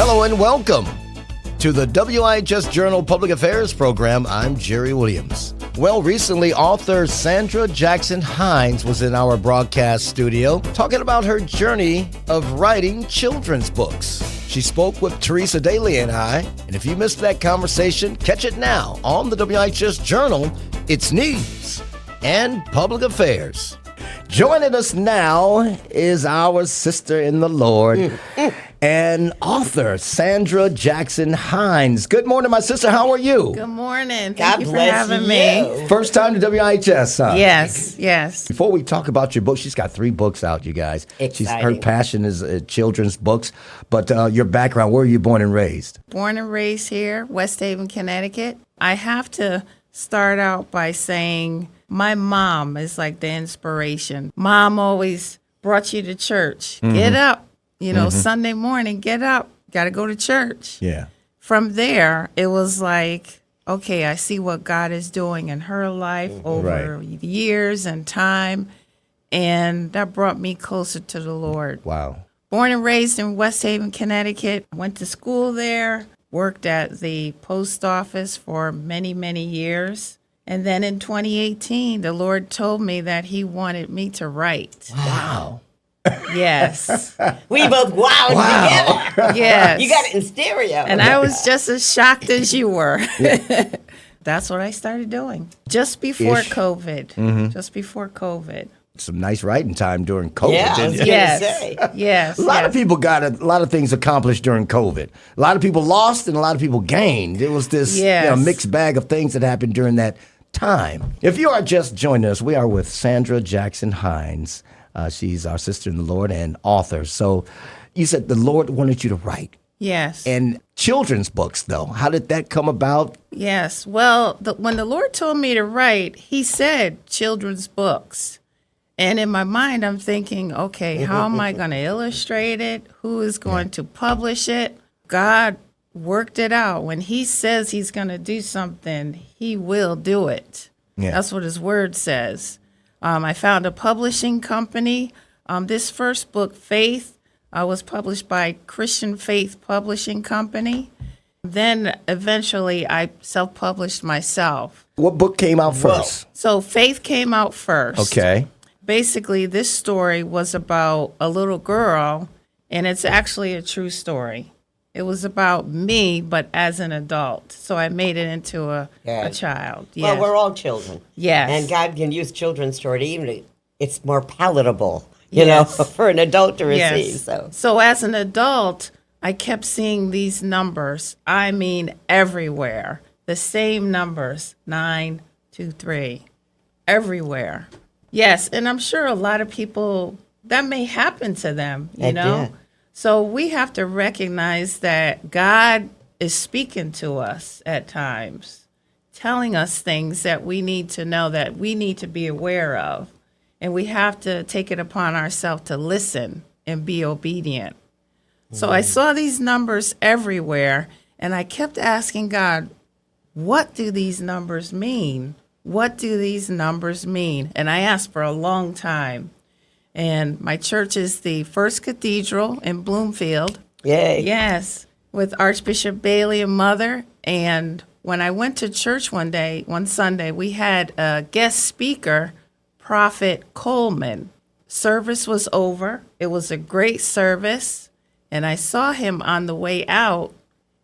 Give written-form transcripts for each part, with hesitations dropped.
Hello and welcome to the WIHS Journal Public Affairs Program. I'm Jerry Williams. Well, recently, author Sandra Jackson Hines was in our broadcast studio talking about her journey of writing children's books. She spoke with Teresa Daly and I, and if you missed that conversation, catch it now on the WIHS Journal. It's news and public affairs. Joining us now is our sister in the Lord and author Sandra Jackson Hines. Good morning, my sister. How are you? Good morning. God Thank you for bless having you. me. First time to WIHS, huh? Yes. Before we talk about your book, she's got 3 books out, you guys. Her Exciting. passion is children's books. But your background, where were you born and raised? Born and raised here, West Haven, Connecticut. I have to start out by saying my mom is like the inspiration. Mom always brought you to church. Get up. Sunday morning, get up. Got to go to church. Yeah. From there, it was like, okay, I see what God is doing in her life over years and time. And that brought me closer to the Lord. Wow. Born and raised in West Haven, Connecticut. Went to school there, worked at the post office for many, many years. And then in 2018, the Lord told me that he wanted me to write. Wow. Yes. We both wowed together. Yes. You got it in stereo. And I was just as shocked as you were. That's what I started doing. Just before COVID. Just before COVID. Some nice writing time during COVID, Yeah, I didn't was you? gonna say. Yes. A lot of people got a lot of things accomplished during COVID. A lot of people lost and a lot of people gained. It was this mixed bag of things that happened during that time. If you are just joining us, we are with Sandra Jackson Hines. She's our sister in the Lord and author. So you said the Lord wanted you to write. Yes. And children's books, though, how did that come about? Yes. Well, when the Lord told me to write, he said children's books. And in my mind, I'm thinking, okay, how am I going to illustrate it? Who is going to publish it? God worked it out. When he says he's going to do something, he will do it. Yeah. That's what his word says. I found a publishing company. This first book, Faith, was published by Christian Faith Publishing Company. Then eventually I self-published myself. What book came out first? So Faith came out first. Okay. Basically, this story was about a little girl, and it's actually a true story. It was about me, but as an adult. So I made it into a child. Yes. Well, we're all children. Yes. And God can use children's story to even, it's more palatable, you know, for an adult to receive. So as an adult, I kept seeing these numbers. I mean, everywhere. The same numbers, 9, 2, 3, everywhere. Yes, and I'm sure a lot of people, that may happen to them, you know? did. So we have to recognize that God is speaking to us at times, telling us things that we need to know, that we need to be aware of. And we have to take it upon ourselves to listen and be obedient. So I saw these numbers everywhere, and I kept asking God, what do these numbers mean? What do these numbers mean? And I asked for a long time. And my church is the First Cathedral in Bloomfield. Yay. Yes, with Archbishop Bailey and Mother. And when I went to church one Sunday, we had a guest speaker, Prophet Coleman. Service was over. It was a great service. And I saw him on the way out,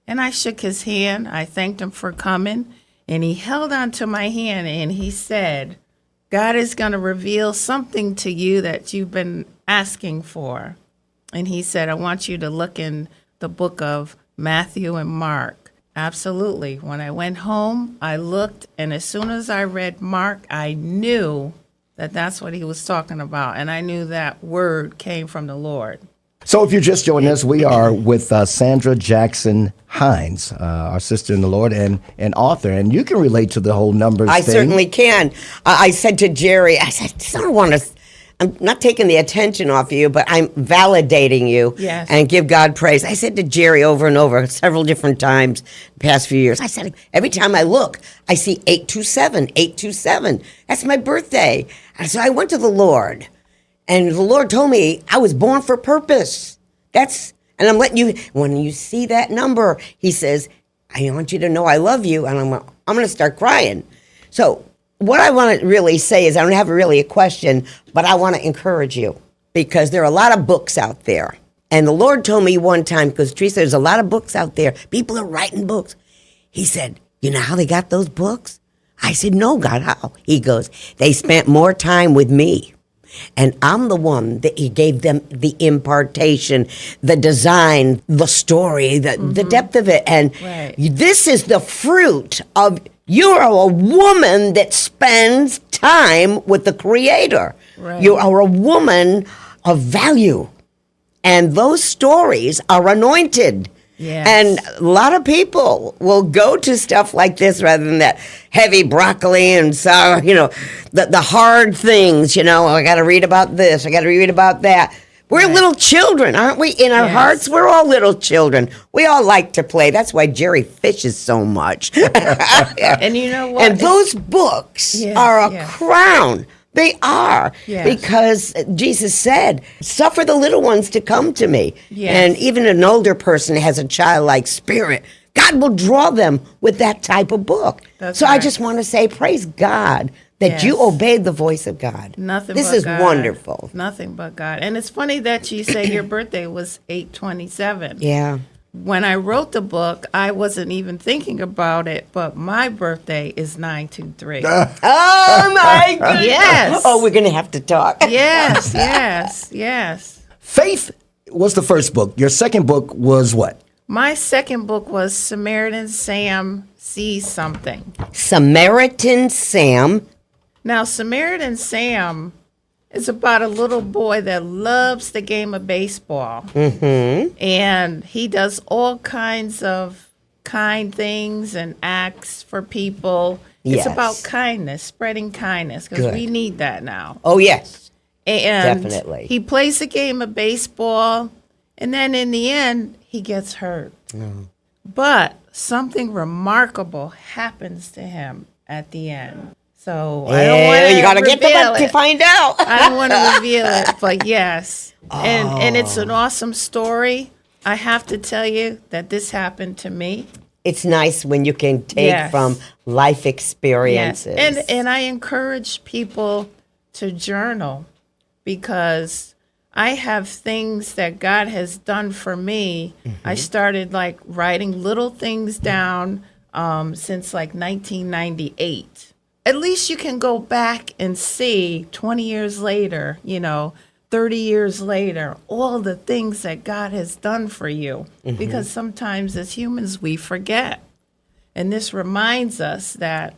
and I shook his hand. I thanked him for coming. And he held onto my hand and he said, God is going to reveal something to you that you've been asking for. And he said, I want you to look in the book of Matthew and Mark. Absolutely. When I went home, I looked, and as soon as I read Mark, I knew that that's what he was talking about. And I knew that word came from the Lord. So if you're just joining us, we are with Sandra Jackson Hines, our sister in the Lord and author. And you can relate to the whole numbers I thing. certainly can. I said to Jerry, I said, I'm not taking the attention off you, but I'm validating you and give God praise. I said to Jerry over and over several different times the past few years, I said, every time I look, I see 827, 827. That's my birthday. And so I went to the Lord. And the Lord told me I was born for purpose. And I'm letting you, when you see that number, he says, I want you to know I love you. And I'm going to start crying. So what I want to really say is I don't have really a question, but I want to encourage you because there are a lot of books out there. And the Lord told me one time, because Teresa, there's a lot of books out there. People are writing books. He said, you know how they got those books? I said, no, God, how? He goes, they spent more time with me. And I'm the one that he gave them the impartation, the design, the story, the depth of it. And this is the fruit of, you are a woman that spends time with the Creator. Right. You are a woman of value. And those stories are anointed. Yes. And a lot of people will go to stuff like this rather than that heavy broccoli and sour, the hard things, I got to read about this, I got to read about that. We're little children, aren't we? In our hearts, we're all little children. We all like to play. That's why Jerry fishes so much. And you know what? And those books are a crown. They are, because Jesus said, suffer the little ones to come to me. Yes. And even an older person has a childlike spirit. God will draw them with that type of book. That's so right. I just want to say, praise God that you obeyed the voice of God. This is wonderful. Nothing but God. And it's funny that you say your birthday was 8/27. Yeah. When I wrote the book, I wasn't even thinking about it, but my birthday is 9/23. Oh, my goodness. Yes. Oh, we're going to have to talk. Yes. Faith was the first book. Your second book was what? My second book was Samaritan Sam Sees Something. Samaritan Sam. Now, Samaritan Sam is about a little boy that loves the game of baseball. Mm-hmm. And he does all kinds of kind things and acts for people. Yes. It's about kindness, spreading kindness, because we need that now. Oh, yes. And definitely. He plays a game of baseball, and then in the end, he gets hurt. Mm. But something remarkable happens to him at the end. So I don't want to. You got to get to find out. I don't want to reveal it, but yes, and it's an awesome story. I have to tell you that this happened to me. It's nice when you can take from life experiences. Yes. And I encourage people to journal because I have things that God has done for me. Mm-hmm. I started writing little things down since 1998. At least you can go back and see 20 years later, 30 years later, all the things that God has done for you. Mm-hmm. Because sometimes as humans, we forget. And this reminds us that,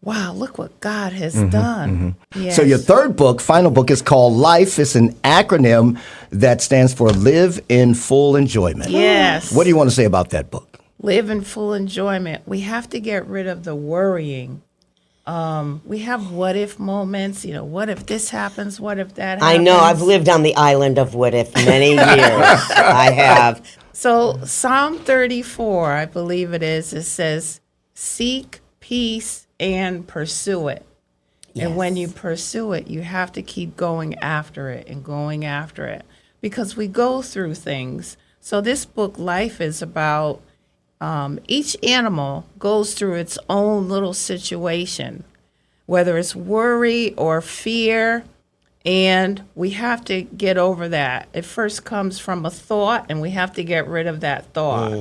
wow, look what God has done. Mm-hmm. Yes. So your third book, final book, is called Life. It's an acronym that stands for Live in Full Enjoyment. Yes. What do you want to say about that book? Live in full enjoyment. We have to get rid of the worrying. We have what if moments, what if this happens, what if that happens? I know, I've lived on the island of what if many years. I have. So Psalm 34, I believe it says, seek peace and pursue it. Yes. And when you pursue it, you have to keep going after it and going after it because we go through things. So this book, Life, is about each animal goes through its own little situation, whether it's worry or fear, and we have to get over that. It first comes from a thought, and we have to get rid of that thought.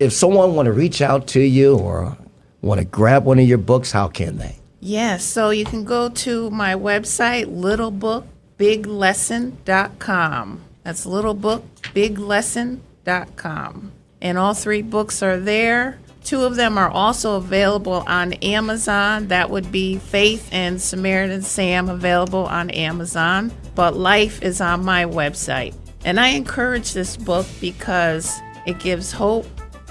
If someone want to reach out to you or want to grab one of your books, how can they? Yes, so you can go to my website, littlebookbiglesson.com. That's littlebookbiglesson.com. And all 3 books are there. 2 of them are also available on Amazon. That would be Faith and Samaritan Sam, available on Amazon. But Life is on my website. And I encourage this book because it gives hope.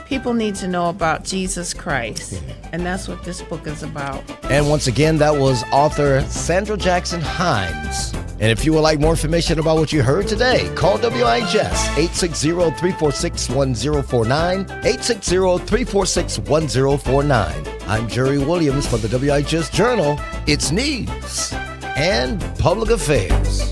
People need to know about Jesus Christ. And that's what this book is about. And once again, that was author Sandra Jackson Hines. And if you would like more information about what you heard today, call WIHS 860-346-1049, 860-346-1049. I'm Jerry Williams for the WIHS Journal, its news and public affairs.